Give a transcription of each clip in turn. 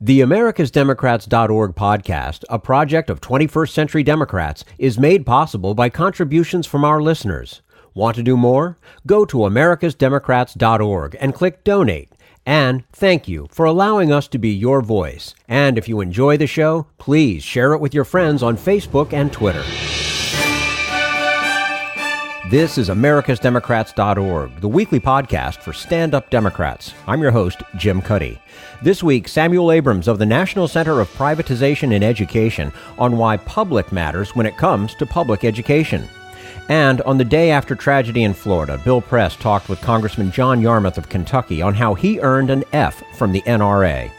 The AmericasDemocrats.org podcast, a project of 21st Century Democrats, is made possible by contributions from our listeners. Want to do more? Go to AmericasDemocrats.org and click Donate. And thank you for allowing us to be your voice. And if you enjoy the show, please share it with your friends on Facebook and Twitter. This is AmericasDemocrats.org, the weekly podcast for stand-up Democrats. I'm your host, Jim Cuddy. This week, Samuel Abrams of the National Center of Privatization in Education on why public matters when it comes to public education. And on the day after tragedy in Florida, Bill Press talked with Congressman John Yarmuth of Kentucky on how he earned an F from the NRA.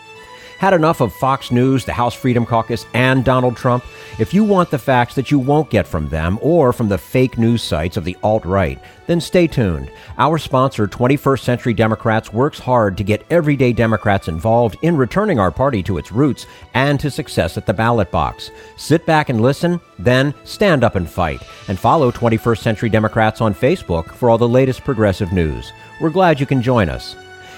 Had enough of Fox News, the House Freedom Caucus, and Donald Trump? If you want the facts that you won't get from them or from the fake news sites of the alt-right, then stay tuned. Our sponsor, 21st Century Democrats, works hard to get everyday Democrats involved in returning our party to its roots and to success at the ballot box. Sit back and listen, then stand up and fight. And follow 21st Century Democrats on Facebook for all the latest progressive news. We're glad you can join us.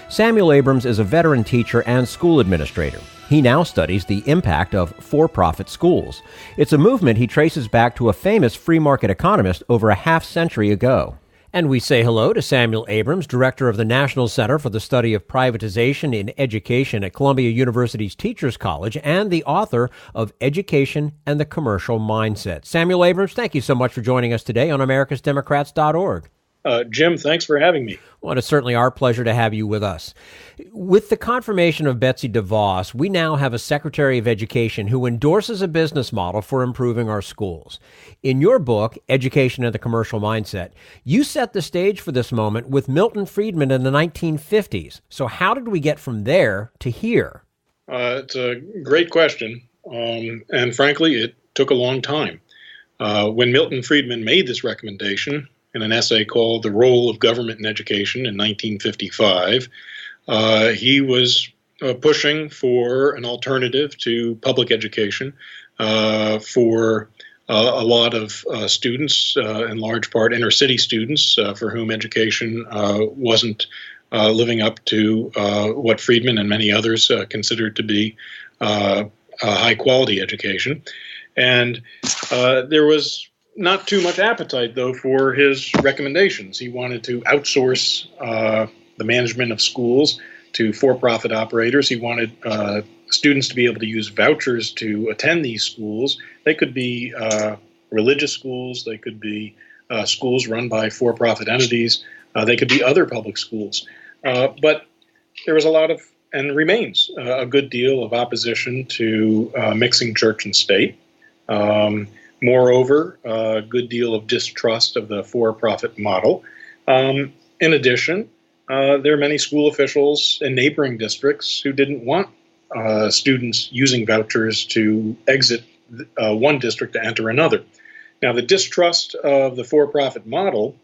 Samuel Abrams is a veteran teacher and school administrator. He now studies the impact of for-profit schools. It's a movement he traces back to a famous free market economist over a half-century ago. And we say hello to Samuel Abrams, director of the National Center for the Study of Privatization in Education at Columbia University's Teachers College and the author of Education and the Commercial Mindset. Samuel Abrams, thank you so much for joining us today on AmericasDemocrats.org. Jim, thanks for having me. Well, it's certainly our pleasure to have you with us. With the confirmation of Betsy DeVos, we now have a Secretary of Education who endorses a business model for improving our schools. In your book, Education and the Commercial Mindset, you set the stage for this moment with Milton Friedman in the 1950s. So how did we get from there to here? It's a great question, and frankly, it took a long time. When Milton Friedman made this recommendation, in an essay called The Role of Government in Education in 1955, he was pushing for an alternative to public education for a lot of students, in large part inner city students, for whom education wasn't living up to what Friedman and many others considered to be a high-quality education. And there was not too much appetite, though, for his recommendations. He wanted to outsource the management of schools to for-profit operators. He wanted students to be able to use vouchers to attend these schools. They could be religious schools. They could be schools run by for-profit entities. They could be other public schools. But there was a lot of, and remains, a good deal of opposition to mixing church and state. Moreover, a good deal of distrust of the for-profit model. In addition, there are many school officials in neighboring districts who didn't want students using vouchers to exit one district to enter another. Now, the distrust of the for-profit model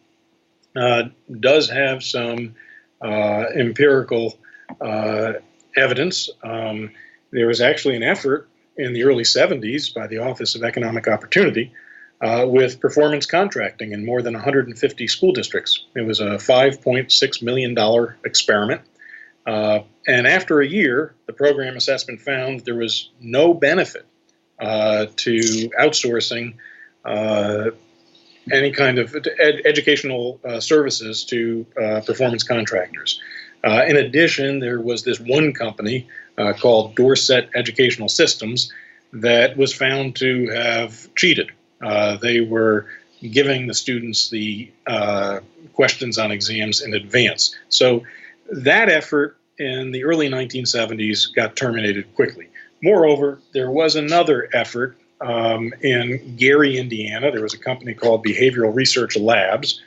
does have some empirical evidence. There was actually an effort in the early 70s by the Office of Economic Opportunity with performance contracting in more than 150 school districts. It was a $5.6 million experiment. And after a year, the program assessment found there was no benefit to outsourcing any kind of educational services to performance contractors. In addition, there was this one company called Dorset Educational Systems that was found to have cheated. They were giving the students the questions on exams in advance. So that effort in the early 1970s got terminated quickly. Moreover, there was another effort in Gary, Indiana. There was a company called Behavioral Research Labs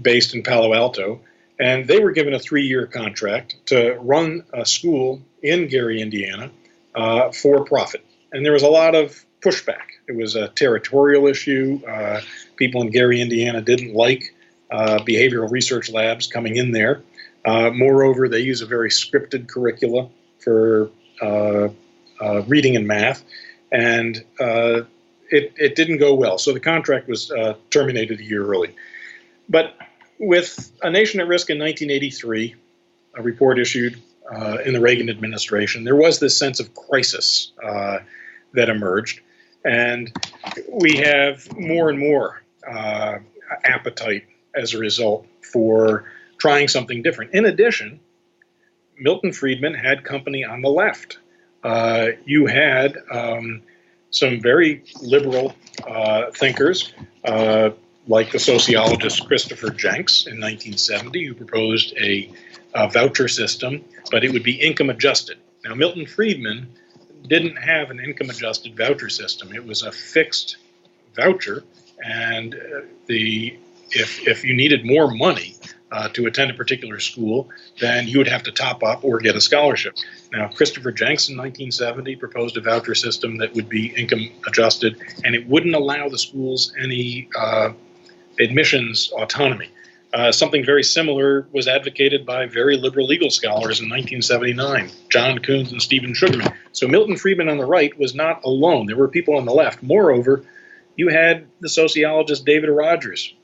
based in Palo Alto. And they were given a 3-year contract to run a school in Gary, Indiana, for profit. And there was a lot of pushback. It was a territorial issue. People in Gary, Indiana didn't like behavioral research labs coming in there. Moreover, they use a very scripted curricula for reading and math. And it didn't go well. So the contract was terminated a year early. But with A Nation at Risk in 1983, a report issued in the Reagan administration, there was this sense of crisis that emerged. And we have more and more appetite as a result for trying something different. In addition, Milton Friedman had company on the left. You had some very liberal thinkers, like the sociologist Christopher Jenks in 1970, who proposed a voucher system, but it would be income adjusted. Now, Milton Friedman didn't have an income adjusted voucher system. It was a fixed voucher, and if you needed more money to attend a particular school, then you would have to top up or get a scholarship. Now, Christopher Jenks in 1970 proposed a voucher system that would be income adjusted, and it wouldn't allow the schools any admissions autonomy. Something very similar was advocated by very liberal legal scholars in 1979, John Coons and Stephen Sugarman. So Milton Friedman on the right was not alone. There were people on the left. Moreover, you had the sociologist David Rogers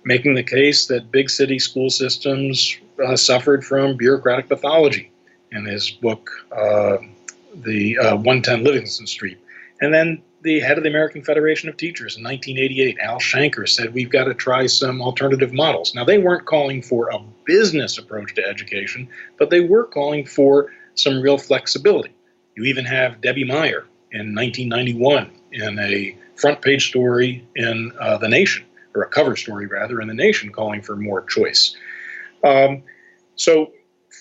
making the case that big city school systems suffered from bureaucratic pathology in his book, the 110 Livingston Street. And then the head of the American Federation of Teachers in 1988, Al Shanker, said we've got to try some alternative models. Now, they weren't calling for a business approach to education, but they were calling for some real flexibility. You even have Debbie Meyer in 1991 in a front page story in The Nation, or a cover story rather, in The Nation, calling for more choice. So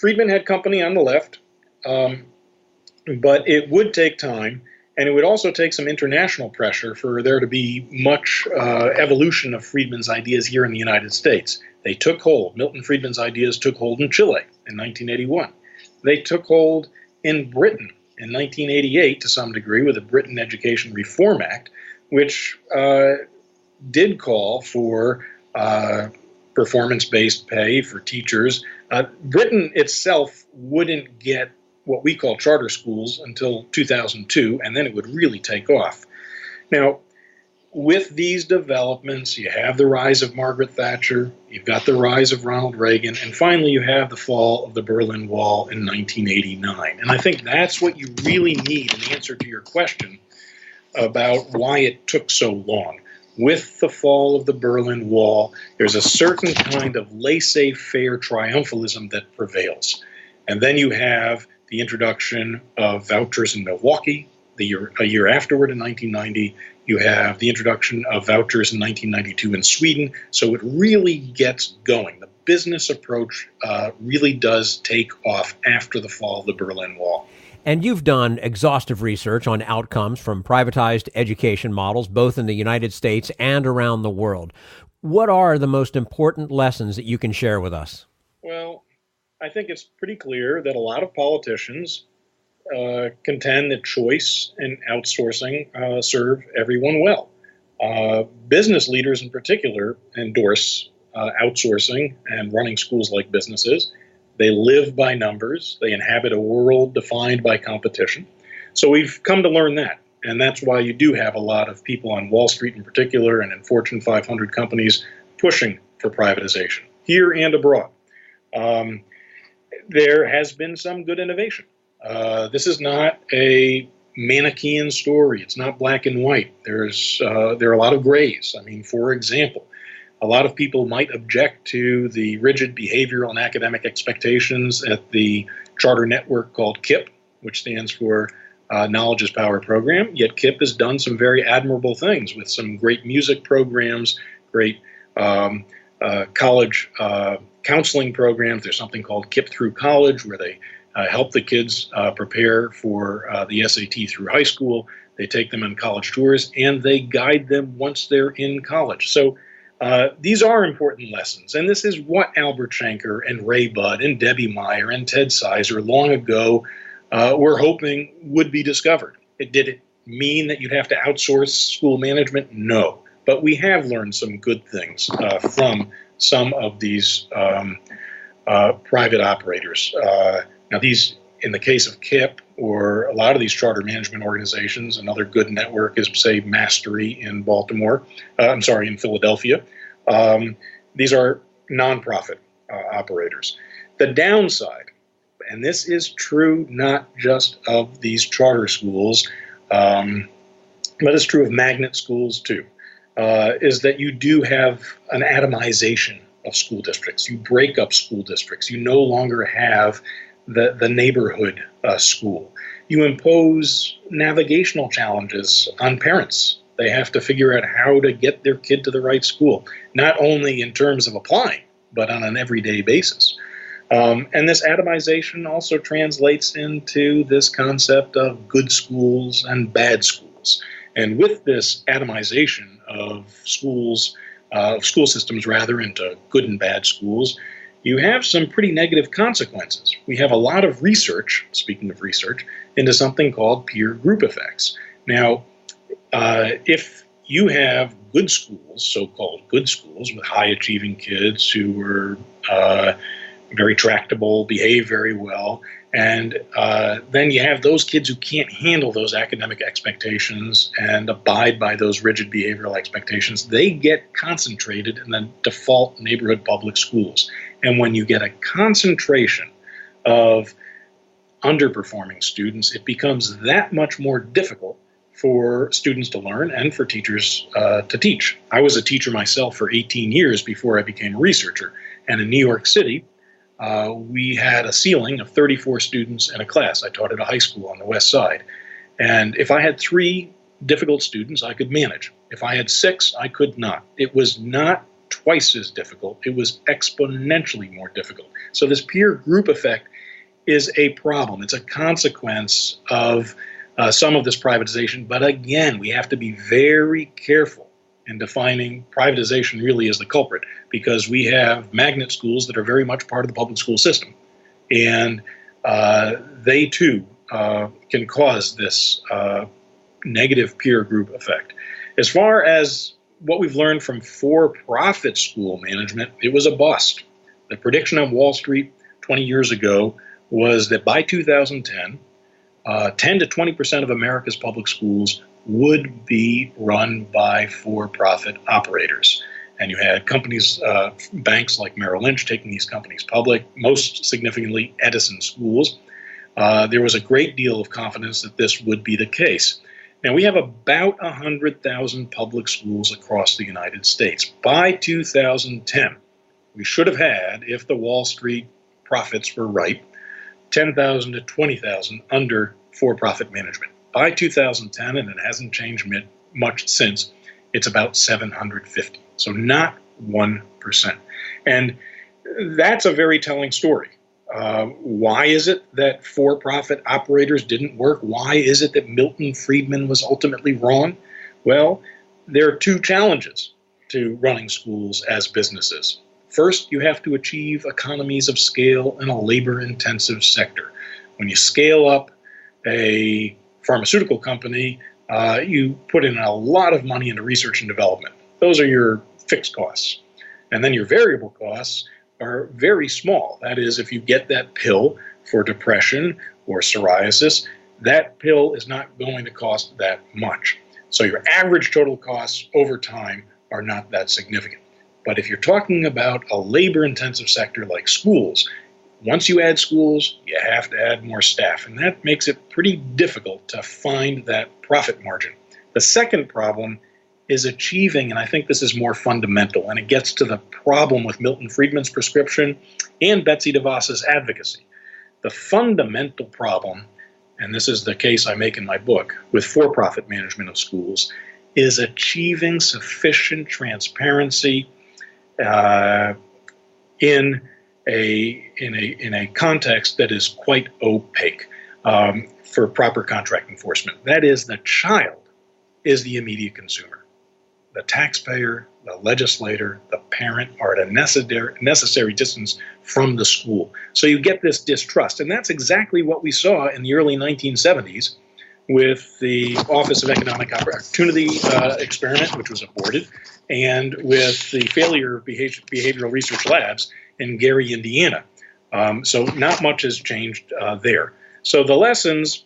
Friedman had company on the left, but it would take time. And it would also take some international pressure for there to be much evolution of Friedman's ideas here in the United States. They took hold. Milton Friedman's ideas took hold in Chile in 1981. They took hold in Britain in 1988 to some degree with the Britain Education Reform Act, which did call for performance-based pay for teachers. Britain itself wouldn't get what we call charter schools until 2002, and then it would really take off. Now, with these developments, you have the rise of Margaret Thatcher, you've got the rise of Ronald Reagan, and finally you have the fall of the Berlin Wall in 1989. And I think that's what you really need in answer to your question about why it took so long. With the fall of the Berlin Wall, there's a certain kind of laissez-faire triumphalism that prevails. And then you have the introduction of vouchers in Milwaukee. A year afterward, in 1990, you have the introduction of vouchers in 1992 in Sweden. So it really gets going. The business approach really does take off after the fall of the Berlin Wall. And you've done exhaustive research on outcomes from privatized education models, both in the United States and around the world. What are the most important lessons that you can share with us? Well, I think it's pretty clear that a lot of politicians contend that choice and outsourcing serve everyone well. Business leaders in particular endorse outsourcing and running schools like businesses. They live by numbers. They inhabit a world defined by competition. So we've come to learn that. And that's why you do have a lot of people on Wall Street in particular and in Fortune 500 companies pushing for privatization, here and abroad. There has been some good innovation. This is not a Manichaean story. It's not black and white. There are a lot of grays. I mean, for example, a lot of people might object to the rigid behavioral and academic expectations at the charter network called KIPP, which stands for Knowledge is Power program. Yet KIPP has done some very admirable things with some great music programs, great college counseling programs. There's something called KIPP Through College, where they help the kids prepare for the SAT through high school. They take them on college tours, and they guide them once they're in college. So these are important lessons, and this is what Albert Shanker and Ray Budd and Debbie Meyer and Ted Sizer long ago were hoping would be discovered. Did it mean that you'd have to outsource school management? No. But we have learned some good things from some of these private operators. Now, these, in the case of KIPP or a lot of these charter management organizations, another good network is, say, Mastery in in Philadelphia. These are nonprofit operators. The downside, and this is true not just of these charter schools, but it's true of magnet schools too, is that you do have an atomization of school districts. You break up school districts. You no longer have the neighborhood school. You impose navigational challenges on parents. They have to figure out how to get their kid to the right school, not only in terms of applying, but on an everyday basis. And this atomization also translates into this concept of good schools and bad schools. And with this atomization of schools, school systems rather, into good and bad schools, you have some pretty negative consequences. We have a lot of research, speaking of research, into something called peer group effects. Now, if you have good schools, so-called good schools, with high-achieving kids who are very tractable, behave very well, and then you have those kids who can't handle those academic expectations and abide by those rigid behavioral expectations, they get concentrated in the default neighborhood public schools. And when you get a concentration of underperforming students, it becomes that much more difficult for students to learn and for teachers to teach. I was a teacher myself for 18 years before I became a researcher. And in New York City, we had a ceiling of 34 students in a class. I taught at a high school on the west side. And if I had 3 difficult students, I could manage. If I had 6, I could not. It was not twice as difficult. It was exponentially more difficult. So this peer group effect is a problem. It's a consequence of some of this privatization. But again, we have to be very careful in defining privatization really as the culprit, because we have magnet schools that are very much part of the public school system. And they too can cause this negative peer group effect. As far as what we've learned from for-profit school management, it was a bust. The prediction on Wall Street 20 years ago was that by 2010, 10 to 20% of America's public schools would be run by for-profit operators. And you had companies, banks like Merrill Lynch taking these companies public, most significantly Edison schools. There was a great deal of confidence that this would be the case. Now, we have about 100,000 public schools across the United States. By 2010, we should have had, if the Wall Street profits were right, 10,000 to 20,000 under for-profit management. By 2010, and it hasn't changed much since, it's about 750. So not 1%. And that's a very telling story. Why is it that for-profit operators didn't work? Why is it that Milton Friedman was ultimately wrong? Well, there are 2 challenges to running schools as businesses. First, you have to achieve economies of scale in a labor-intensive sector. When you scale up a pharmaceutical company, you put in a lot of money into research and development. Those are your fixed costs. And then your variable costs are very small. That is, if you get that pill for depression or psoriasis, that pill is not going to cost that much. So your average total costs over time are not that significant. But if you're talking about a labor-intensive sector like schools, once you add schools, you have to add more staff. And that makes it pretty difficult to find that profit margin. The second problem is achieving, and I think this is more fundamental, and it gets to the problem with Milton Friedman's prescription and Betsy DeVos's advocacy. The fundamental problem, and this is the case I make in my book, with for-profit management of schools, is achieving sufficient transparency in a context that is quite opaque for proper contract enforcement. That is, the child is the immediate consumer. The taxpayer, the legislator, the parent are at a necessary distance from the school. So you get this distrust. And that's exactly what we saw in the early 1970s with the Office of Economic Opportunity experiment, which was aborted, and with the failure of behavioral research labs in Gary, Indiana. So not much has changed there. So the lessons,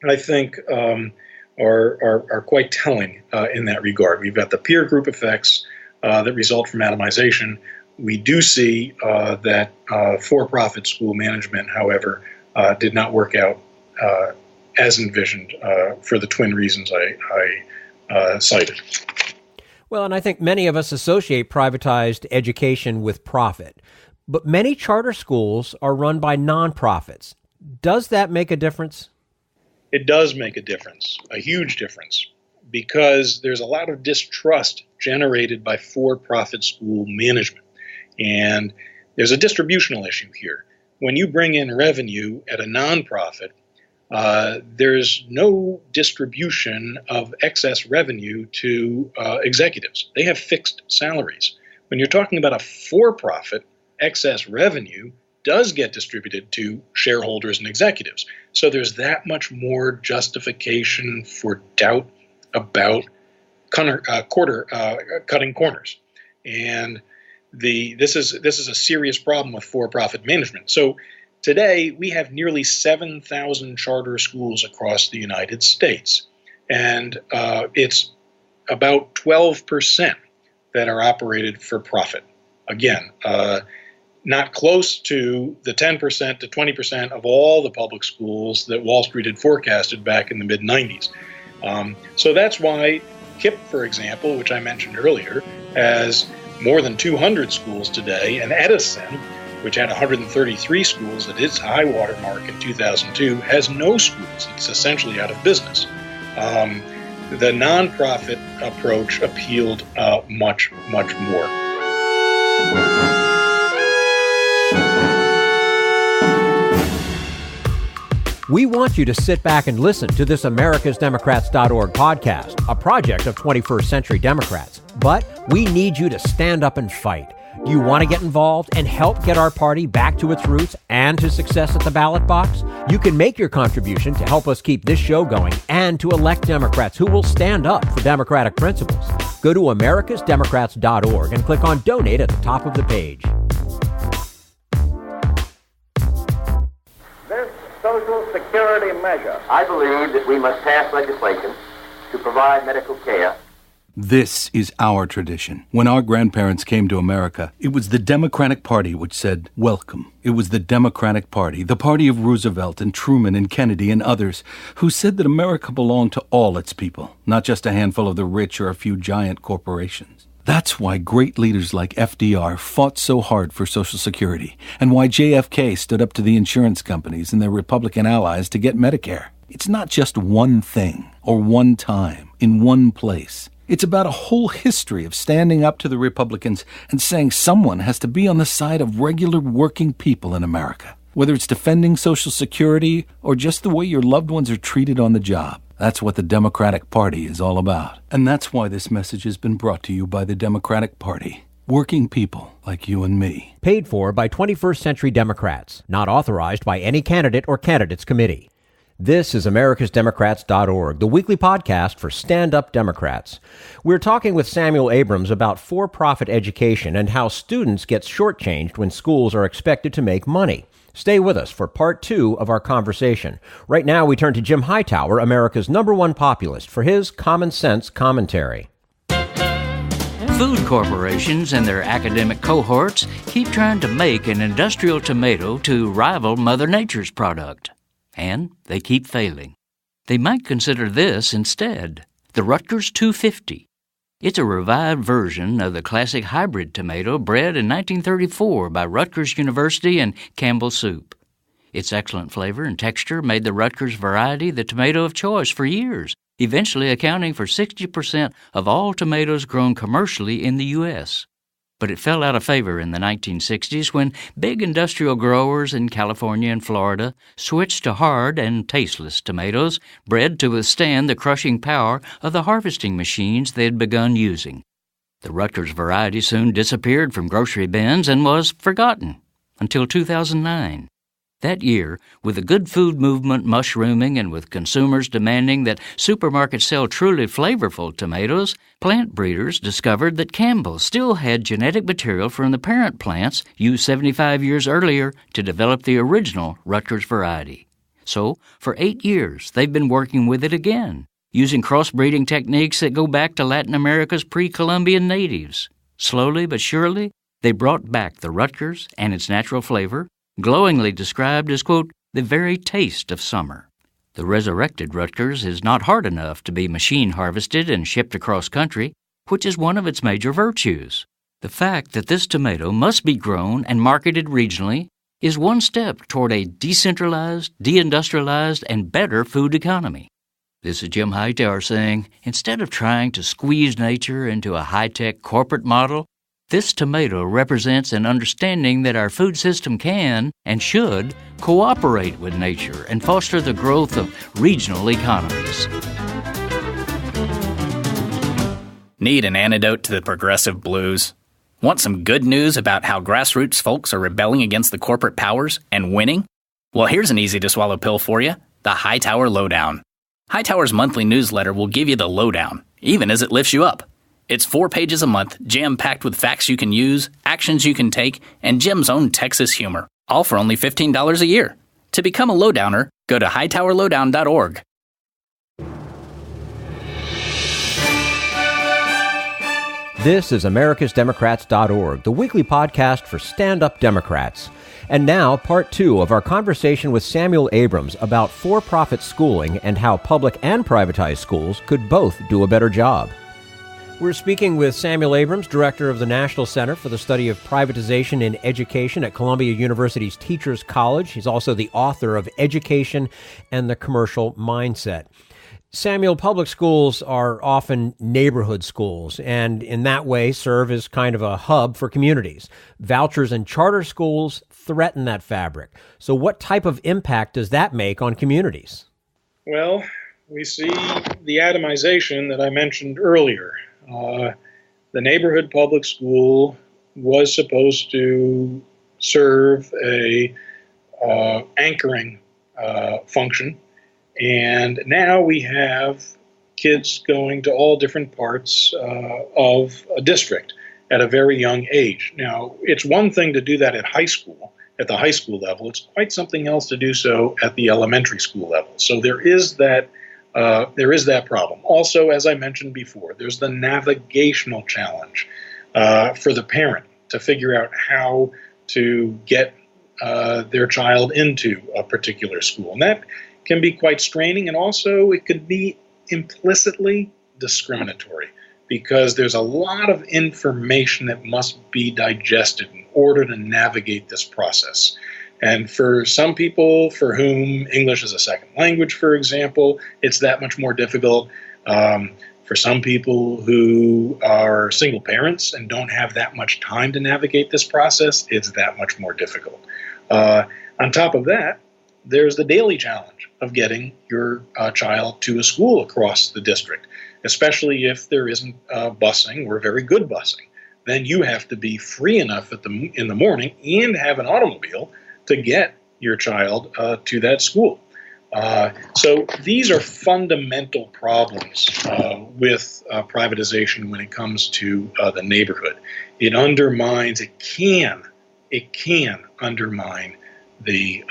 I think, are quite telling in that regard. We've got the peer group effects that result from atomization. We do see that for-profit school management, however, did not work out as envisioned for the twin reasons I cited. Well, and I think many of us associate privatized education with profit, but many charter schools are run by nonprofits. Does that make a difference? It does make a difference, a huge difference, because there's a lot of distrust generated by for-profit school management. And there's a distributional issue here. When you bring in revenue at a nonprofit, there's no distribution of excess revenue to executives. They have fixed salaries. When you're talking about a for-profit, excess revenue does get distributed to shareholders and executives. So there's that much more justification for doubt about cutting corners. And this is a serious problem with for-profit management. So today, we have nearly 7,000 charter schools across the United States, and it's about 12% that are operated for profit. Again, not close to the 10% to 20% of all the public schools that Wall Street had forecasted back in the mid-90s. So that's why KIPP, for example, which I mentioned earlier, has more than 200 schools today, and Edison, which had 133 schools at its high water mark in 2002, has no schools. It's essentially out of business. The nonprofit approach appealed much, much more. We want you to sit back and listen to this americasdemocrats.org podcast, a project of 21st Century Democrats. But we need you to stand up and fight. Do you want to get involved and help get our party back to its roots and to success at the ballot box? You can make your contribution to help us keep this show going and to elect Democrats who will stand up for democratic principles. Go to americasdemocrats.org and click on Donate at the top of the page. This Social Security measure, I believe that we must pass legislation to provide medical care. This is our tradition. When our grandparents came to America, it was the Democratic Party which said, welcome. It was the Democratic Party, the party of Roosevelt and Truman and Kennedy and others, who said that America belonged to all its people, not just a handful of the rich or a few giant corporations. That's why great leaders like FDR fought so hard for Social Security, and why JFK stood up to the insurance companies and their Republican allies to get Medicare. It's not just one thing, or one time, in one place. It's about a whole history of standing up to the Republicans and saying someone has to be on the side of regular working people in America, whether it's defending Social Security or just the way your loved ones are treated on the job. That's what the Democratic Party is all about. And that's why this message has been brought to you by the Democratic Party. Working people like you and me. Paid for by 21st Century Democrats. Not authorized by any candidate or candidates committee. This is americasdemocrats.org, the weekly podcast for stand-up Democrats. We're talking with Samuel Abrams about for-profit education and how students get shortchanged when schools are expected to make money. Stay with us for part 2 of our conversation. Right now, we turn to Jim Hightower, America's #1 populist, for his common sense commentary. Food corporations and their academic cohorts keep trying to make an industrial tomato to rival Mother Nature's product. And they keep failing. They might consider this instead, the Rutgers 250. It's a revived version of the classic hybrid tomato bred in 1934 by Rutgers University and Campbell Soup. Its excellent flavor and texture made the Rutgers variety the tomato of choice for years, eventually accounting for 60% of all tomatoes grown commercially in the U.S. But it fell out of favor in the 1960s when big industrial growers in California and Florida switched to hard and tasteless tomatoes bred to withstand the crushing power of the harvesting machines they had begun using. The Rutgers variety soon disappeared from grocery bins and was forgotten until 2009. That year, with the good food movement mushrooming and with consumers demanding that supermarkets sell truly flavorful tomatoes, plant breeders discovered that Campbell still had genetic material from the parent plants used 75 years earlier to develop the original Rutgers variety. So, for 8 years, they've been working with it again, using crossbreeding techniques that go back to Latin America's pre-Columbian natives. Slowly but surely, They brought back the Rutgers and its natural flavor, glowingly described as, quote, the very taste of summer. The resurrected Rutgers is not hard enough to be machine harvested and shipped across country, which is one of its major virtues. The fact that this tomato must be grown and marketed regionally is one step toward a decentralized, deindustrialized, and better food economy. This is Jim Hightower saying, instead of trying to squeeze nature into a high-tech corporate model, this tomato represents an understanding that our food system can and should cooperate with nature and foster the growth of regional economies. Need an antidote to the progressive blues? Want some good news about how grassroots folks are rebelling against the corporate powers and winning? Well, here's an easy-to-swallow pill for you, the Hightower Lowdown. Hightower's monthly newsletter will give you the lowdown, even as it lifts you up. It's 4 pages a month, jam-packed with facts you can use, actions you can take, and Jim's own Texas humor, all for only $15 a year. To become a lowdowner, go to hightowerlowdown.org. This is americasdemocrats.org, the weekly podcast for stand-up Democrats. And now, part 2 of our conversation with Samuel Abrams about for-profit schooling and how public and privatized schools could both do a better job. We're speaking with Samuel Abrams, director of the National Center for the Study of Privatization in Education at Columbia University's Teachers College. He's also the author of Education and the Commercial Mindset. Samuel, public schools are often neighborhood schools and in that way serve as kind of a hub for communities. Vouchers and charter schools threaten that fabric. So what type of impact does that make on communities? Well, we see the atomization that I mentioned earlier. The neighborhood public school was supposed to serve a anchoring function, and now we have kids going to all different parts of a district at a very young age. Now, it's one thing to do that at high school, at the high school level. It's quite something else to do so at the elementary school level. So there is that problem. Also, as I mentioned before, there's the navigational challenge for the parent to figure out how to get their child into a particular school. And that can be quite straining, and also it could be implicitly discriminatory because there's a lot of information that must be digested in order to navigate this process. And for some people for whom English is a second language, for example, it's that much more difficult. For some people who are single parents and don't have that much time to navigate this process, it's that much more difficult. On top of that, there's the daily challenge of getting your child to a school across the district, especially if there isn't busing or very good busing. Then you have to be free enough in the morning and have an automobile to get your child to that school. So these are fundamental problems with privatization when it comes to the neighborhood. It can undermine the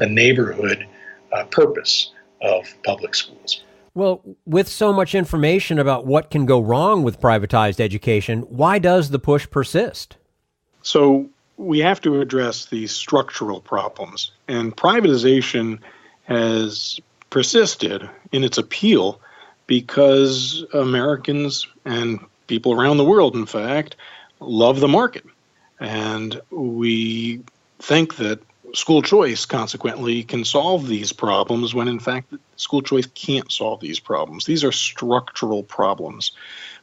neighborhood purpose of public schools. Well, with so much information about what can go wrong with privatized education, why does the push persist? So we have to address these structural problems. And privatization has persisted in its appeal because Americans and people around the world, in fact, love the market. And we think that school choice, consequently, can solve these problems when, in fact, school choice can't solve these problems. These are structural problems.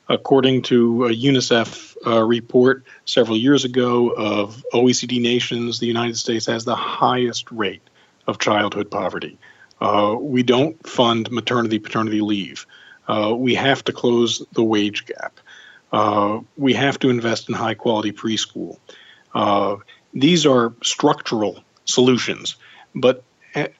According to a UNICEF report several years ago of OECD nations, the United States has the highest rate of childhood poverty. We don't fund maternity-paternity leave. We have to close the wage gap. We have to invest in high-quality preschool. These are structural solutions, but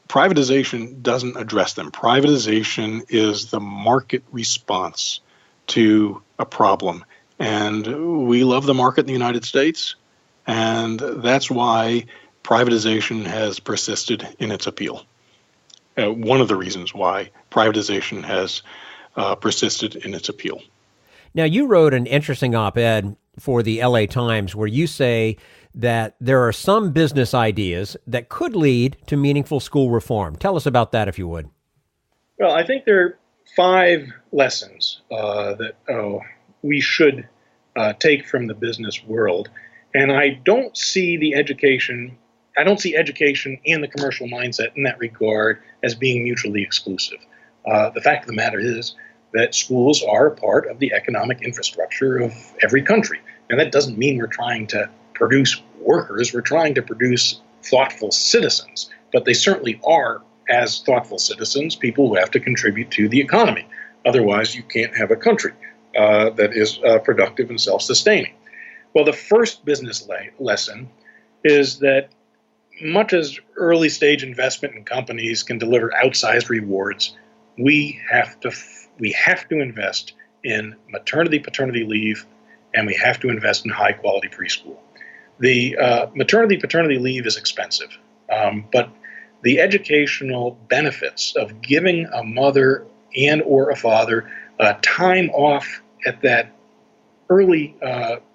privatization doesn't address them. Privatization is the market response to a problem. And we love the market in the United States, and that's why privatization has persisted in its appeal. One of the reasons why privatization has persisted in its appeal. Now, you wrote an interesting op-ed for the LA Times where you say that there are some business ideas that could lead to meaningful school reform. Tell us about that, if you would. Well, I think there are 5 lessons that we should take from the business world. And I don't see education and the commercial mindset in that regard as being mutually exclusive. The fact of the matter is that schools are a part of the economic infrastructure of every country. And that doesn't mean we're trying to produce workers. We're trying to produce thoughtful citizens. But they certainly are, as thoughtful citizens, people who have to contribute to the economy. Otherwise, you can't have a country that is productive and self-sustaining. Well, the first business lesson is that much as early stage investment in companies can deliver outsized rewards, we have to invest in maternity-paternity leave, and we have to invest in high-quality preschool. The maternity-paternity leave is expensive, but the educational benefits of giving a mother and or a father time off at that early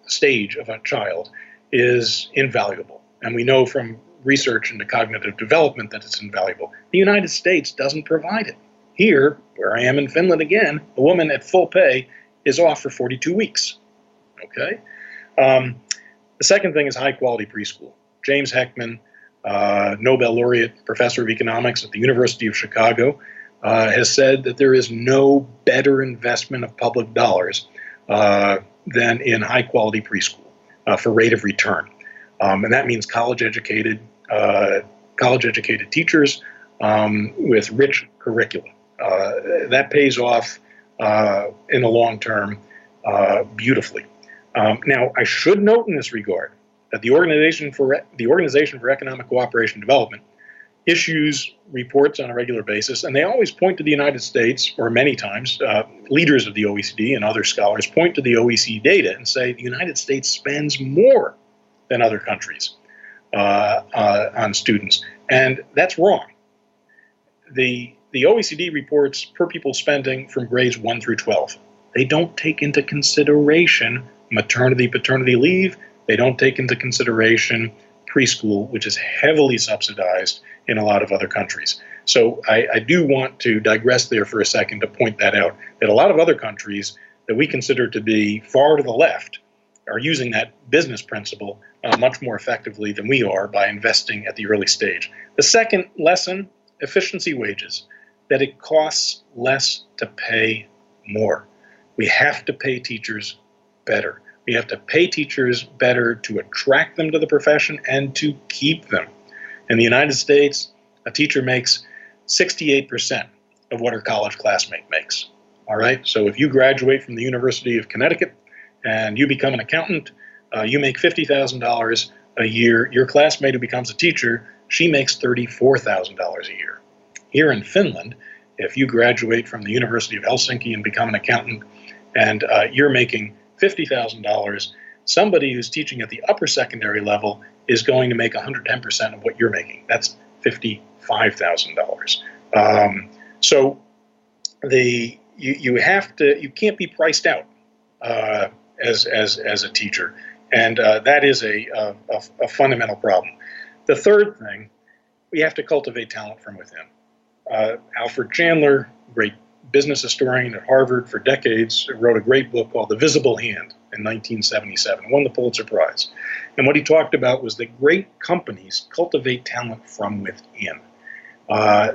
stage of a child is invaluable. And we know from research into cognitive development that it's invaluable. The United States doesn't provide it. Here, where I am in Finland again, a woman at full pay is off for 42 weeks. Okay? The second thing is high-quality preschool. James Heckman, Nobel laureate professor of economics at the University of Chicago, has said that there is no better investment of public dollars than in high-quality preschool for rate of return. And that means college-educated teachers with rich curriculum. That pays off in the long term beautifully. Now, I should note in this regard that the Organization for Economic Cooperation and Development issues reports on a regular basis, and they always point to the United States, or many times, leaders of the OECD and other scholars point to the OECD data and say the United States spends more than other countries on students, and that's wrong. The OECD reports per pupil spending from grades 1 through 12. They don't take into consideration maternity-paternity leave. They don't take into consideration preschool, which is heavily subsidized in a lot of other countries. So I do want to digress there for a second to point that out, that a lot of other countries that we consider to be far to the left are using that business principle much more effectively than we are by investing at the early stage. The second lesson, efficiency wages, that it costs less to pay more. We have to pay teachers better. We have to pay teachers better to attract them to the profession and to keep them. In the United States, a teacher makes 68% of what her college classmate makes. All right? So if you graduate from the University of Connecticut and you become an accountant, you make $50,000 a year. Your classmate who becomes a teacher, she makes $34,000 a year. Here in Finland, if you graduate from the University of Helsinki and become an accountant and you're making $50,000, somebody who's teaching at the upper secondary level is going to make 110% of what you're making. That's $55,000. So you can't be priced out as a teacher, and that is a fundamental problem. The third thing, we have to cultivate talent from within. Alfred Chandler, great business historian at Harvard for decades, wrote a great book called The Visible Hand in 1977, won the Pulitzer Prize. And what he talked about was that great companies cultivate talent from within.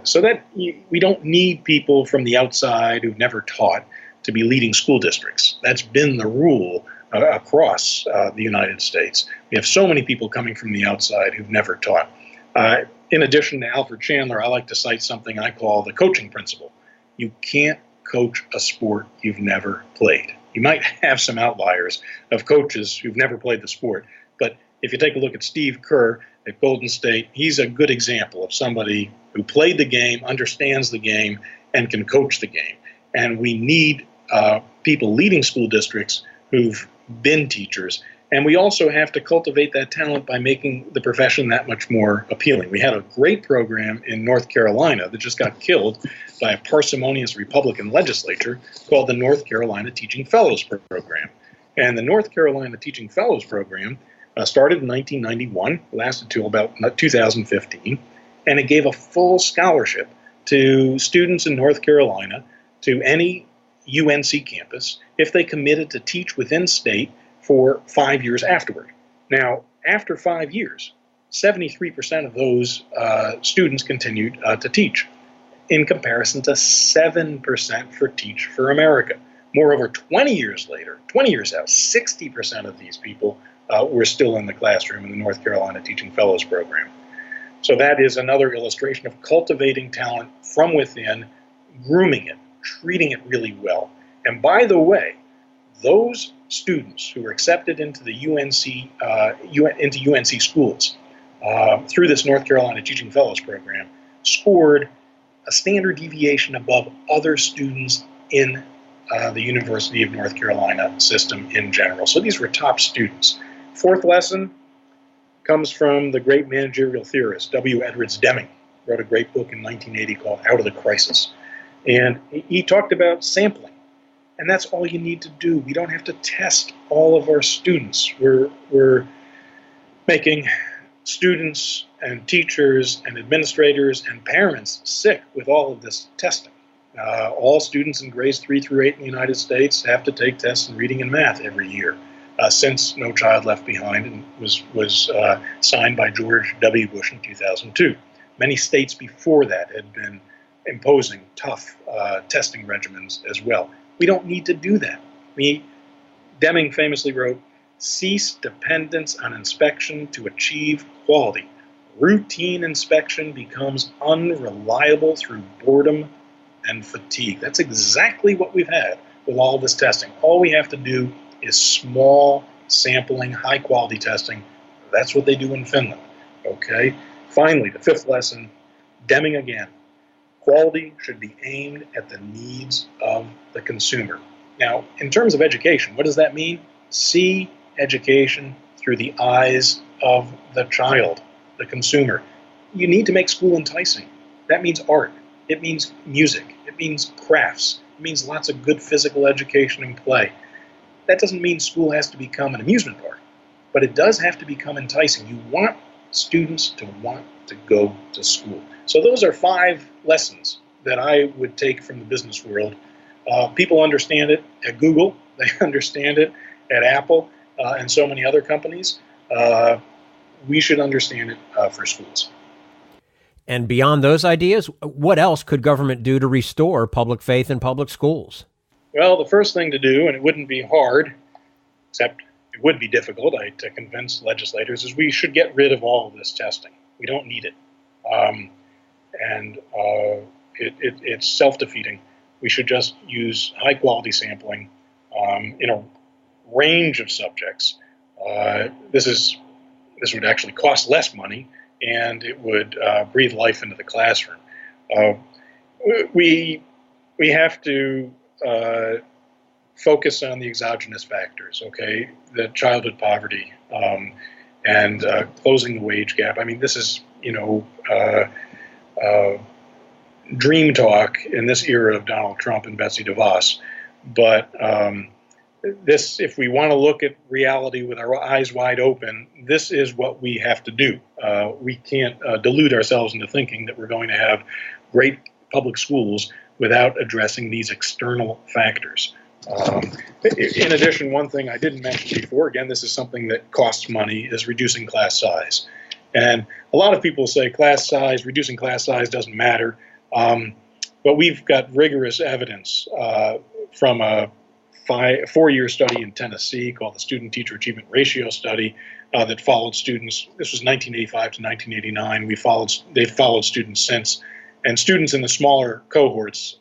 So that we don't need people from the outside who've never taught to be leading school districts. That's been the rule across the United States. We have so many people coming from the outside who've never taught. In addition to Alfred Chandler, I like to cite something I call the coaching principle. You can't coach a sport you've never played. You might have some outliers of coaches who've never played the sport, but if you take a look at Steve Kerr at Golden State, he's a good example of somebody who played the game, understands the game, and can coach the game. And we need people leading school districts who've been teachers. And we also have to cultivate that talent by making the profession that much more appealing. We had a great program in North Carolina that just got killed by a parsimonious Republican legislature called the North Carolina Teaching Fellows Program. And the North Carolina Teaching Fellows Program started in 1991, lasted till about 2015, and it gave a full scholarship to students in North Carolina to any UNC campus if they committed to teach within state for 5 years afterward. Now, after 5 years, 73% of those students continued to teach, in comparison to 7% for Teach for America. Moreover, 20 years out, 60% of these people were still in the classroom in the North Carolina Teaching Fellows Program. So that is another illustration of cultivating talent from within, grooming it, treating it really well. And by the way, those students who were accepted into the UNC schools through this North Carolina Teaching Fellows Program scored a standard deviation above other students in the University of North Carolina system in general. So these were top students. Fourth lesson comes from the great managerial theorist, W. Edwards Deming, wrote a great book in 1980 called Out of the Crisis. And he talked about sampling. And that's all you need to do. We don't have to test all of our students. We're making students and teachers and administrators and parents sick with all of this testing. All students in grades 3 through 8 in the United States have to take tests in reading and math every year, since No Child Left Behind and was signed by George W. Bush in 2002. Many states before that had been imposing tough testing regimens as well. We don't need to do that. Deming famously wrote, "Cease dependence on inspection to achieve quality. Routine inspection becomes unreliable through boredom and fatigue." That's exactly what we've had with all this testing. All we have to do is small sampling, high-quality testing. That's what they do in Finland. Okay? Finally, the fifth lesson, Deming again. Quality should be aimed at the needs of the consumer. Now, in terms of education, what does that mean? See education through the eyes of the child, the consumer. You need to make school enticing. That means art. It means music. It means crafts. It means lots of good physical education and play. That doesn't mean school has to become an amusement park, but it does have to become enticing. You want students to want to go to school. So those are 5 lessons that I would take from the business world. People understand it at Google. They understand it at Apple and so many other companies. We should understand it for schools. And beyond those ideas, what else could government do to restore public faith in public schools? Well, the first thing to do, and it wouldn't be hard, except it would be difficult to convince legislators, is we should get rid of all of this testing. We don't need it. It's self-defeating. We should just use high-quality sampling in a range of subjects. This would actually cost less money, and it would breathe life into the classroom. We have to focus on the exogenous factors, okay? The childhood poverty and closing the wage gap. I mean, this is, dream talk in this era of Donald Trump and Betsy DeVos. But if we want to look at reality with our eyes wide open, this is what we have to do. We can't delude ourselves into thinking that we're going to have great public schools without addressing these external factors. In addition, one thing I didn't mention before, again, this is something that costs money, is reducing class size. And a lot of people say reducing class size doesn't matter. But we've got rigorous evidence from a 4-year study in Tennessee called the Student-Teacher Achievement Ratio Study that followed students. This was 1985 to 1989. They've followed students since. And students in the smaller cohorts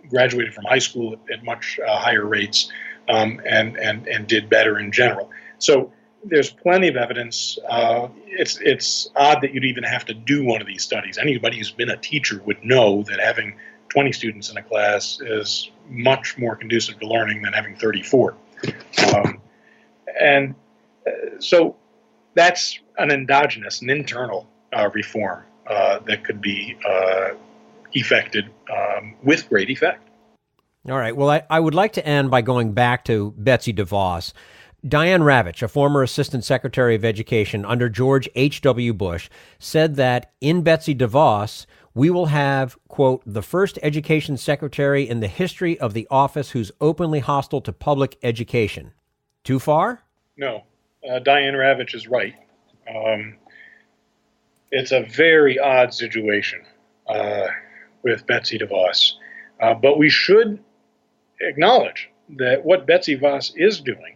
graduated from high school at much higher rates and did better in general. So there's plenty of evidence. It's odd that you'd even have to do one of these studies. Anybody who's been a teacher would know that having 20 students in a class is much more conducive to learning than having 34. So that's an endogenous, an internal reform that could be effected with great effect. All right. Well, I would like to end by going back to Betsy DeVos. Diane Ravitch, a former Assistant Secretary of Education under George H.W. Bush, said that in Betsy DeVos, we will have, quote, the first education secretary in the history of the office who's openly hostile to public education. Too far? No. Diane Ravitch is right. It's a very odd situation with Betsy DeVos. But we should acknowledge that what Betsy DeVos is doing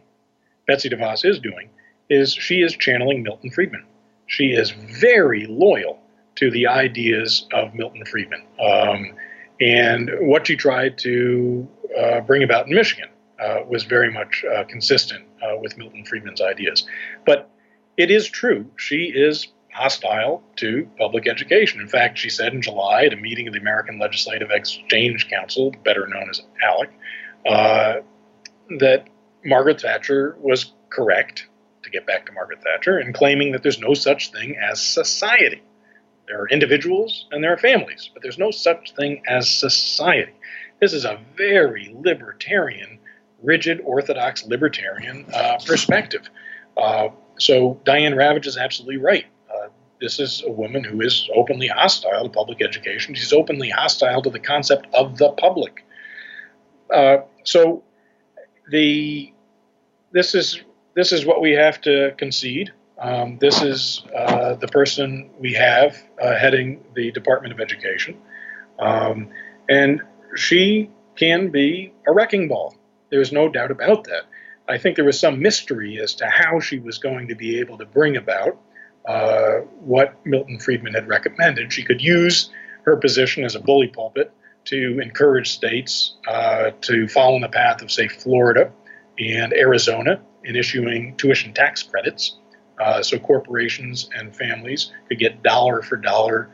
is she is channeling Milton Friedman. She is very loyal to the ideas of Milton Friedman. And what she tried to bring about in Michigan was very much consistent with Milton Friedman's ideas. But it is true, she is hostile to public education. In fact, she said in July at a meeting of the American Legislative Exchange Council, better known as ALEC, that Margaret Thatcher was correct, to get back to Margaret Thatcher, in claiming that there's no such thing as society. There are individuals and there are families, but there's no such thing as society. This is a very libertarian, rigid, orthodox libertarian perspective. So Diane Ravitch is absolutely right. This is a woman who is openly hostile to public education. She's openly hostile to the concept of the public. So this is what we have to concede. This is the person we have heading the Department of Education. And she can be a wrecking ball. There's no doubt about that. I think there was some mystery as to how she was going to be able to bring about what Milton Friedman had recommended. She could use her position as a bully pulpit to encourage states to follow in the path of, say, Florida and Arizona in issuing tuition tax credits. So corporations and families could get dollar-for-dollar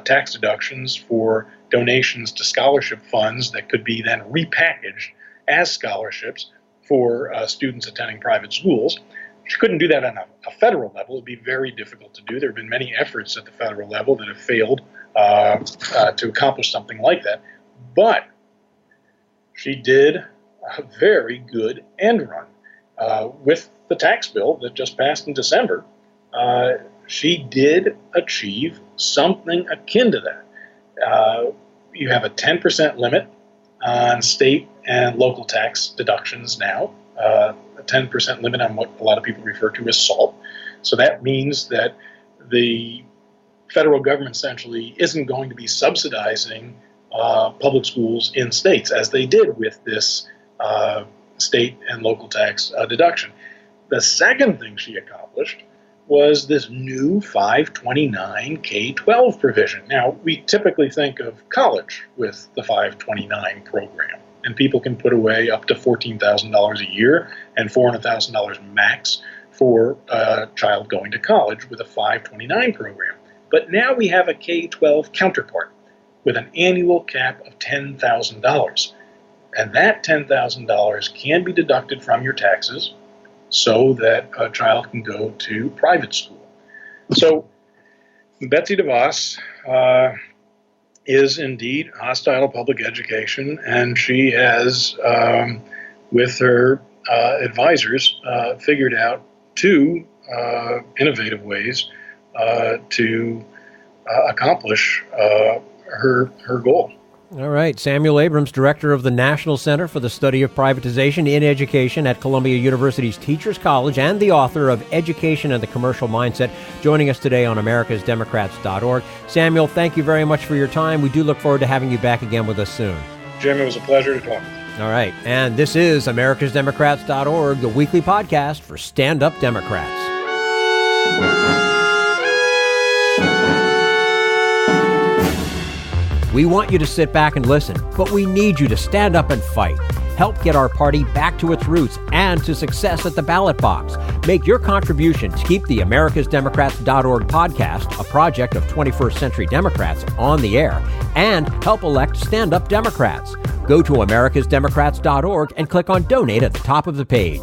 tax deductions for donations to scholarship funds that could be then repackaged as scholarships for students attending private schools. She couldn't do that on a federal level. It would be very difficult to do. There have been many efforts at the federal level that have failed to accomplish something like that. But she did a very good end run. With the tax bill that just passed in December, she did achieve something akin to that. You have a 10% limit on state and local tax deductions now, a 10% limit on what a lot of people refer to as SALT. So that means that the federal government essentially isn't going to be subsidizing public schools in states, as they did with this state and local tax deduction. The second thing she accomplished was this new 529 K-12 provision. Now, we typically think of college with the 529 program, and people can put away up to $14,000 a year and $400,000 max for a child going to college with a 529 program. But now we have a K-12 counterpart with an annual cap of $10,000. And that $10,000 can be deducted from your taxes so that a child can go to private school. So Betsy DeVos is indeed hostile to public education, and she has, with her advisors, figured out two innovative ways to accomplish her goal. All right. Samuel Abrams, director of the National Center for the Study of Privatization in Education at Columbia University's Teachers College and the author of Education and the Commercial Mindset, joining us today on americasdemocrats.org. Samuel, thank you very much for your time. We do look forward to having you back again with us soon. Jim, it was a pleasure to talk with you. All right. And this is americasdemocrats.org, the weekly podcast for stand-up Democrats. We want you to sit back and listen, but we need you to stand up and fight. Help get our party back to its roots and to success at the ballot box. Make your contribution to keep the americasdemocrats.org podcast, a project of 21st Century Democrats, on the air, and help elect stand-up Democrats. Go to americasdemocrats.org and click on Donate at the top of the page.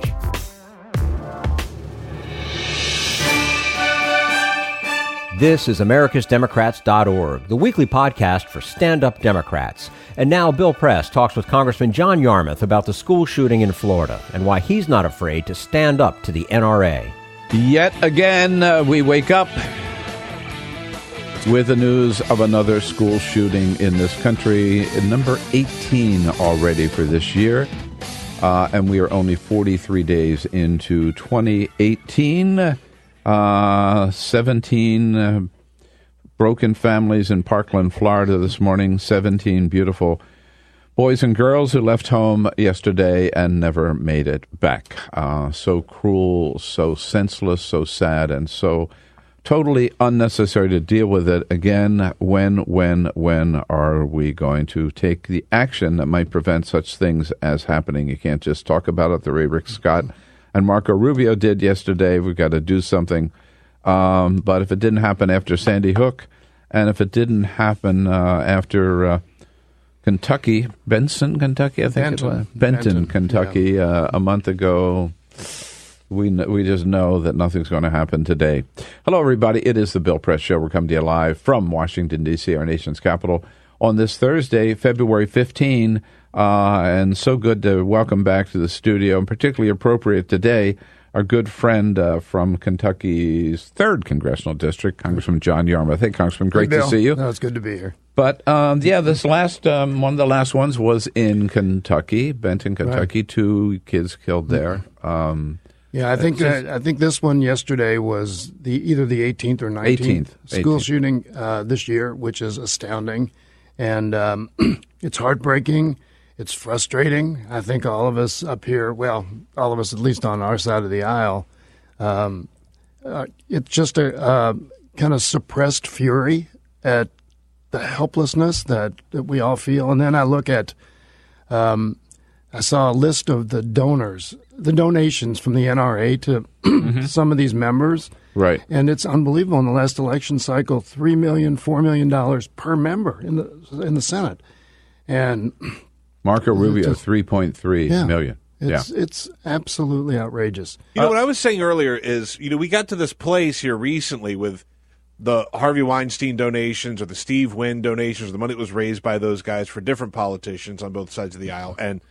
This is americasdemocrats.org, the weekly podcast for stand-up Democrats. And now Bill Press talks with Congressman John Yarmuth about the school shooting in Florida and why he's not afraid to stand up to the NRA. Yet again, we wake up with the news of another school shooting in this country, number 18 already for this year. And we are only 43 days into 2018. 17 broken families in Parkland, Florida this morning. 17 beautiful boys and girls who left home yesterday and never made it back. So cruel, so senseless, so sad, and so totally unnecessary to deal with it. Again, when are we going to take the action that might prevent such things as happening? You can't just talk about it the way Rick Scott and Marco Rubio did yesterday. We've got to do something. But if it didn't happen after Sandy Hook, and if it didn't happen after Kentucky, Benton, Kentucky, yeah. A month ago, we just know that nothing's going to happen today. Hello, everybody. It is the Bill Press Show. We're coming to you live from Washington, D.C., our nation's capital, on this Thursday, February 15. And so good to welcome back to the studio, and particularly appropriate today, our good friend from Kentucky's 3rd Congressional District, Congressman John Yarmuth. Hey, Congressman, great to see you. No, it's good to be here. But, this last one of the last ones was in Kentucky, Benton, Kentucky. Right. 2 kids killed there. I think this one yesterday was either the 18th or 19th school shooting this year, which is astounding. And it's heartbreaking. It's frustrating. I think all of us up here, well, all of us at least on our side of the aisle, it's just a kind of suppressed fury at the helplessness that we all feel. And then I look at, I saw a list of the donations from the NRA to some of these members. Right. And it's unbelievable. In the last election cycle, $3 million, $4 million per member in the Senate. And Marco Rubio, 3.3 million. It's absolutely outrageous. You know, what I was saying earlier is, we got to this place here recently with the Harvey Weinstein donations or the Steve Wynn donations, the money that was raised by those guys for different politicians on both sides of the aisle. And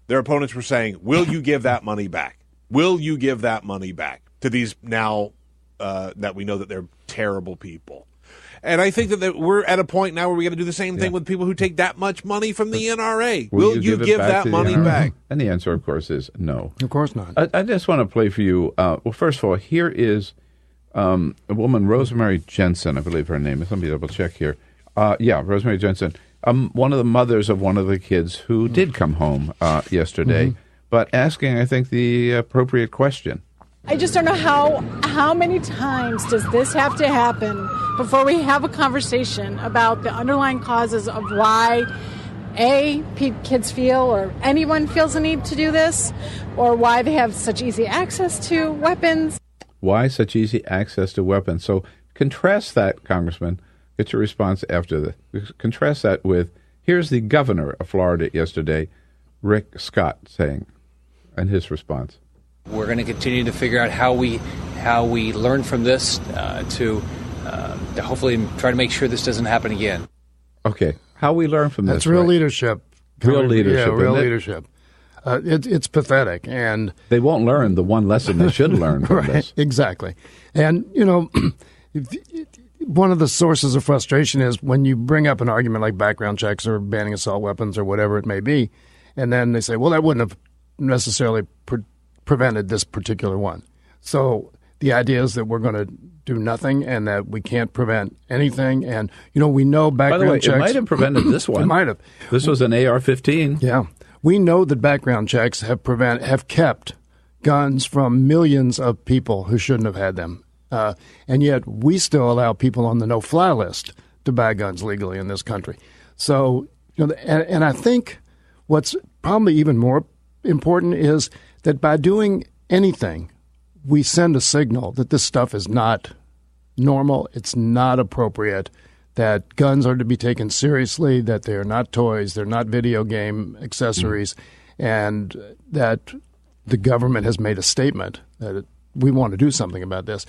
their opponents were saying, will you give that money back? Will you give that money back to these now that we know that they're terrible people? And I think that we're at a point now where we got to do the same thing with people who take that much money from the NRA. Will you give that money back? And the answer, of course, is no. Of course not. I just want to play for you. Well, first of all, here is a woman, Rosemary Jensen, I believe her name is. Let me double check here. Rosemary Jensen, one of the mothers of one of the kids who did come home yesterday, but asking, I think, the appropriate question. I just don't know how many times does this have to happen before we have a conversation about the underlying causes of why kids feel or anyone feels a need to do this, or why they have such easy access to weapons. Why such easy access to weapons? So contrast that, Congressman. Get your response after this. Contrast that with, here's the governor of Florida yesterday, Rick Scott, saying, and his response. We're going to continue to figure out how we learn from this to hopefully try to make sure this doesn't happen again. Okay, how we learn from this. That's real leadership. Real leadership. Yeah, real leadership. It's pathetic, and they won't learn the one lesson they should learn from this. Exactly, and one of the sources of frustration is when you bring up an argument like background checks or banning assault weapons or whatever it may be, and then they say, well, that wouldn't have necessarily prevented this particular one. So the idea is that we're going to do nothing and that we can't prevent anything. And, we know background checks. By the way, it might have prevented this one. It might have. This was an AR-15. Yeah. We know that background checks have kept guns from millions of people who shouldn't have had them. And yet we still allow people on the no-fly list to buy guns legally in this country. So, and I think what's probably even more important is that by doing anything, we send a signal that this stuff is not normal, it's not appropriate, that guns are to be taken seriously, that they are not toys, they're not video game accessories, and that the government has made a statement that we want to do something about this.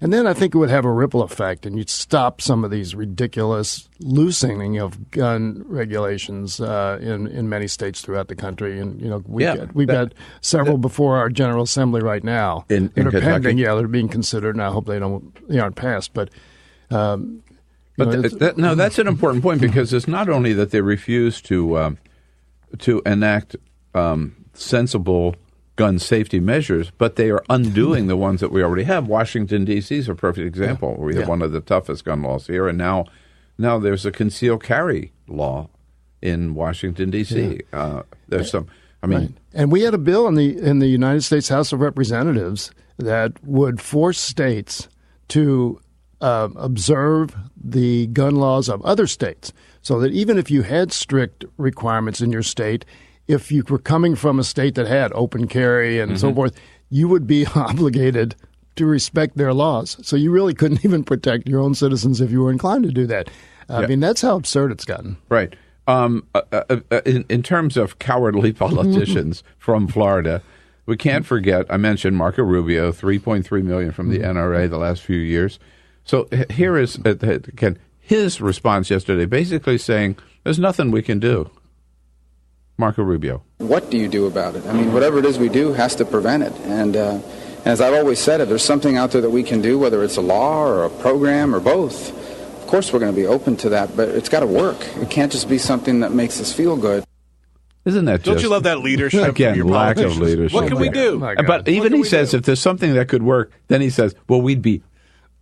And then I think it would have a ripple effect, and you'd stop some of these ridiculous loosening of gun regulations in many states throughout the country. And we've got several before our General Assembly right now in that are Kentucky? pending. Yeah, they're being considered, and I hope they aren't passed. But that's an important point, because it's not only that they refuse to enact sensible gun safety measures, but they are undoing the ones that we already have. Washington, D.C. is a perfect example. We have one of the toughest gun laws here, and now there's a concealed carry law in Washington, D.C. There's some. I mean, right. And we had a bill in the United States House of Representatives that would force states to observe the gun laws of other states, so that even if you had strict requirements in your state, if you were coming from a state that had open carry and so forth, you would be obligated to respect their laws. So you really couldn't even protect your own citizens if you were inclined to do that. I mean, that's how absurd it's gotten. Right. In terms of cowardly politicians from Florida, we can't forget, I mentioned Marco Rubio, $3.3 million from the NRA the last few years. So here is again his response yesterday, basically saying there's nothing we can do. Marco Rubio. What do you do about it? I mean, whatever it is we do has to prevent it. And as I've always said, if there's something out there that we can do, whether it's a law or a program or both, of course we're going to be open to that, but it's got to work. It can't just be something that makes us feel good. Isn't that Don't you love that leadership? Again, your lack of politicians? leadership. What can we do? But even he says if there's something that could work, then he says, well, we'd be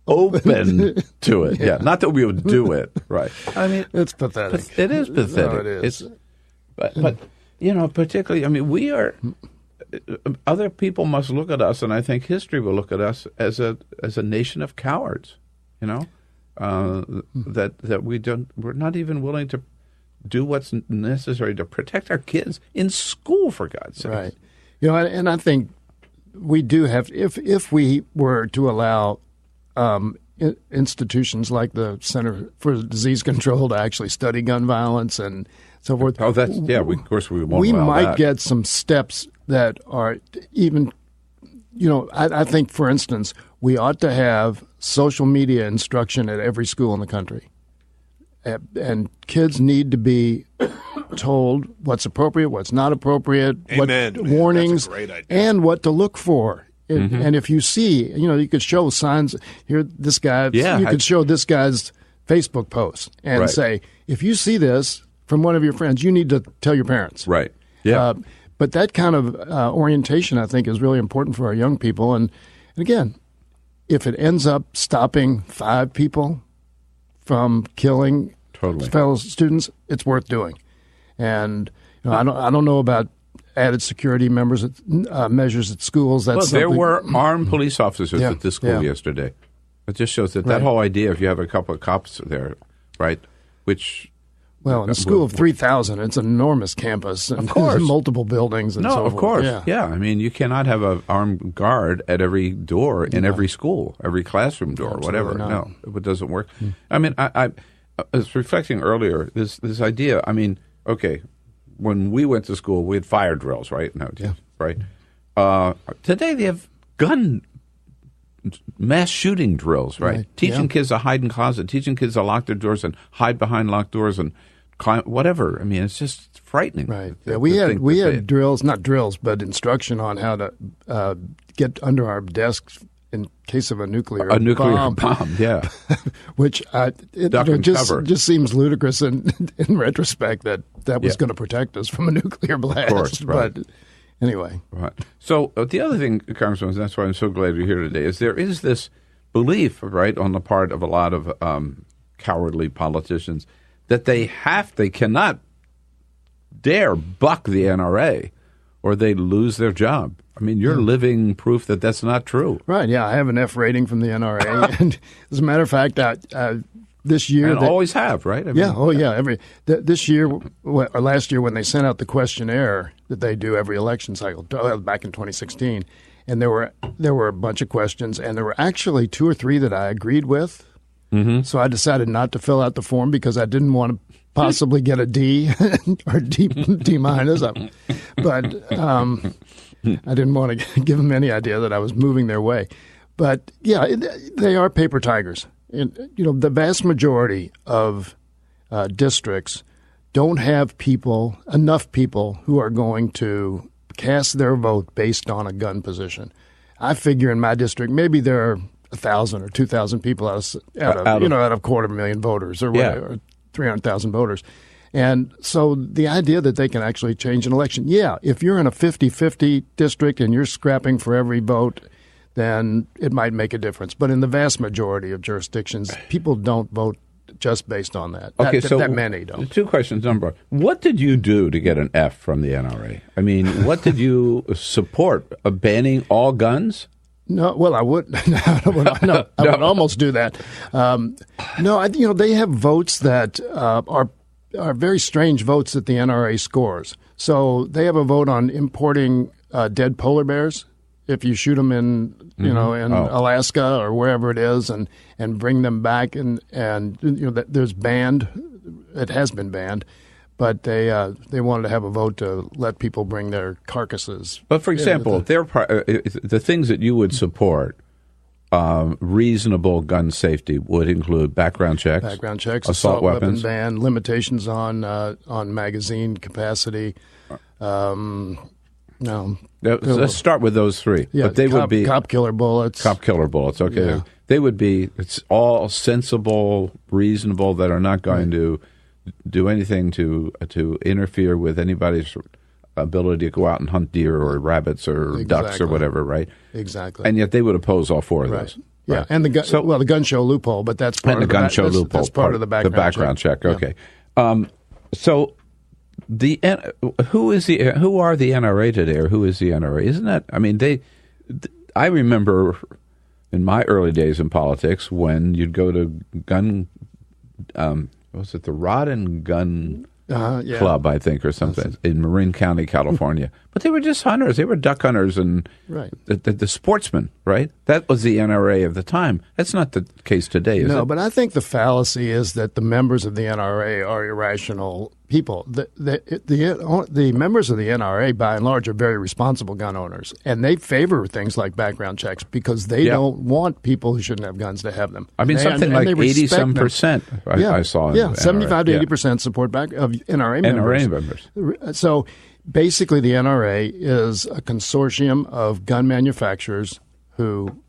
open to it. Yeah, not that we would do it. Right. I mean, it's pathetic. It is pathetic. No, it is. But particularly, I mean, we are. Other people must look at us, and I think history will look at us as a nation of cowards. That we're not even willing to do what's necessary to protect our kids in school, for God's sake. Right. And I think we do have, if we were to allow institutions like the Center for Disease Control to actually study gun violence and so forth. Oh, of course we won't. We allow might that. get some steps that are even, I think, for instance, we ought to have social media instruction at every school in the country. And kids need to be told what's appropriate, what's not appropriate, Amen, what warnings, that's a great idea. and what to look for. And if you see, you could show signs here. This guy, could show this guy's Facebook post and say, if you see this from one of your friends, you need to tell your parents. Right. Yeah. But that kind of orientation, I think, is really important for our young people. And again, if it ends up stopping 5 people from killing fellow students, it's worth doing. And I don't know about added security measures at schools. There were armed police officers at this school yesterday. It just shows that whole idea, if you have a couple of cops there, right, which... Well, in a school of 3,000, it's an enormous campus. Of course. Multiple buildings and so forth. No, of course. Yeah. I mean, you cannot have an armed guard at every door in every school, every classroom door, whatever. Not. No, it doesn't work. I mean, I was reflecting earlier, this idea, I mean, okay, when we went to school, we had fire drills, right? No, right? Today they have gun mass shooting drills, right? Teaching kids to hide in closet, teaching kids to lock their doors and hide behind locked doors and climb, whatever. I mean, it's just frightening. Right. We had drills, not drills, but instruction on how to get under our desks in case of a nuclear bomb. Yeah. Which just seems ludicrous in retrospect that was going to protect us from a nuclear blast. Of course, right. But anyway. Right. So the other thing, Congressman, that's why I'm so glad you're here today, is there is this belief, right, on the part of a lot of cowardly politicians that they cannot dare buck the NRA or they lose their job. I mean, you're living proof that that's not true. Right, yeah. I have an F rating from the NRA. And as a matter of fact, this year... And always have, right? I mean, this year, or last year, when they sent out the questionnaire that they do every election cycle, back in 2016, and there were a bunch of questions, and there were actually 2 or 3 that I agreed with. Mm-hmm. So I decided not to fill out the form because I didn't want to possibly get a D or D minus. But I didn't want to give them any idea that I was moving their way. But, yeah, they are paper tigers. And, the vast majority of districts don't have enough people who are going to cast their vote based on a gun position. I figure in my district, maybe there are 1,000 or 2,000 people out of 250,000 voters or whatever, or 300,000 voters. And so the idea that they can actually change an election, if you're in a 50-50 district and you're scrapping for every vote, then it might make a difference. But in the vast majority of jurisdictions, people don't vote just based on that. Okay, so that many don't. Two questions. Number one, what did you do to get an F from the NRA? I mean, what did you support? Banning all guns? No, well, I would. I would almost do that. They have votes that are very strange votes that the NRA scores. So they have a vote on importing dead polar bears. If you shoot them in, Alaska or wherever it is, and bring them back, and there's banned. It has been banned, but they wanted to have a vote to let people bring their carcasses. But for example, the things that you would support, reasonable gun safety would include background checks, assault weapons ban, limitations on magazine capacity. No. Let's start with those three. Yeah, but they would be cop killer bullets. Cop killer bullets. Okay, yeah. They would be. It's all sensible, reasonable. That are not going to do anything to interfere with anybody's ability to go out and hunt deer or rabbits or ducks or whatever. Right. Exactly. And yet they would oppose all four of those. Yeah, right. And the gun show loophole, but that's part of the gun show loophole. That's part of the background check. Okay. So. Who are the NRA today, or who is the NRA? Isn't that? I mean, I remember in my early days in politics when you'd go to gun, was it the Rod and Gun Club, I think, or something in Marin County, California. But they were just hunters. They were duck hunters and the sportsmen, right? That was the NRA of the time. That's not the case today, is it? No, but I think the fallacy is that the members of the NRA are irrational people. The members of the NRA, by and large, are very responsible gun owners, and they favor things like background checks because they don't want people who shouldn't have guns to have them. I mean, something like 80-some%. I saw. 75 to 80% support of NRA members. So basically, the NRA is a consortium of gun manufacturers who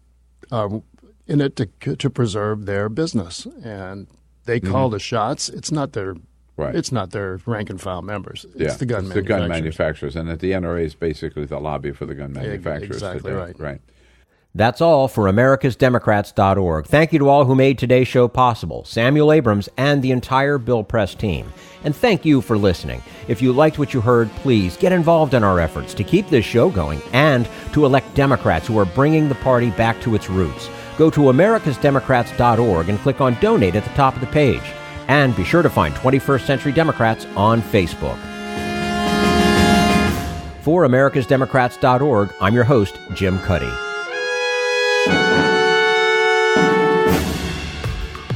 are in it to preserve their business, and they call the shots. It's not their It's not their rank and file members. It's the gun manufacturers. The gun manufacturers, and that the NRA is basically the lobby for the gun manufacturers. Exactly right. That's all for americasdemocrats.org. Thank you to all who made today's show possible, Samuel Abrams and the entire Bill Press team. And thank you for listening. If you liked what you heard, please get involved in our efforts to keep this show going and to elect Democrats who are bringing the party back to its roots. Go to americasdemocrats.org and click on Donate at the top of the page. And be sure to find 21st Century Democrats on Facebook. For americasdemocrats.org, I'm your host, Jim Cuddy.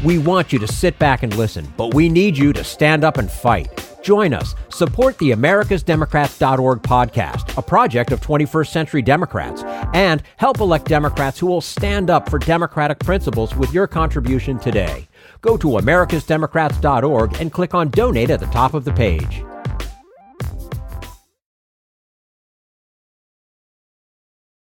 We want you to sit back and listen, but we need you to stand up and fight. Join us. Support the americasdemocrats.org podcast, a project of 21st Century Democrats, and help elect Democrats who will stand up for democratic principles with your contribution today. Go to americasdemocrats.org and click on Donate at the top of the page.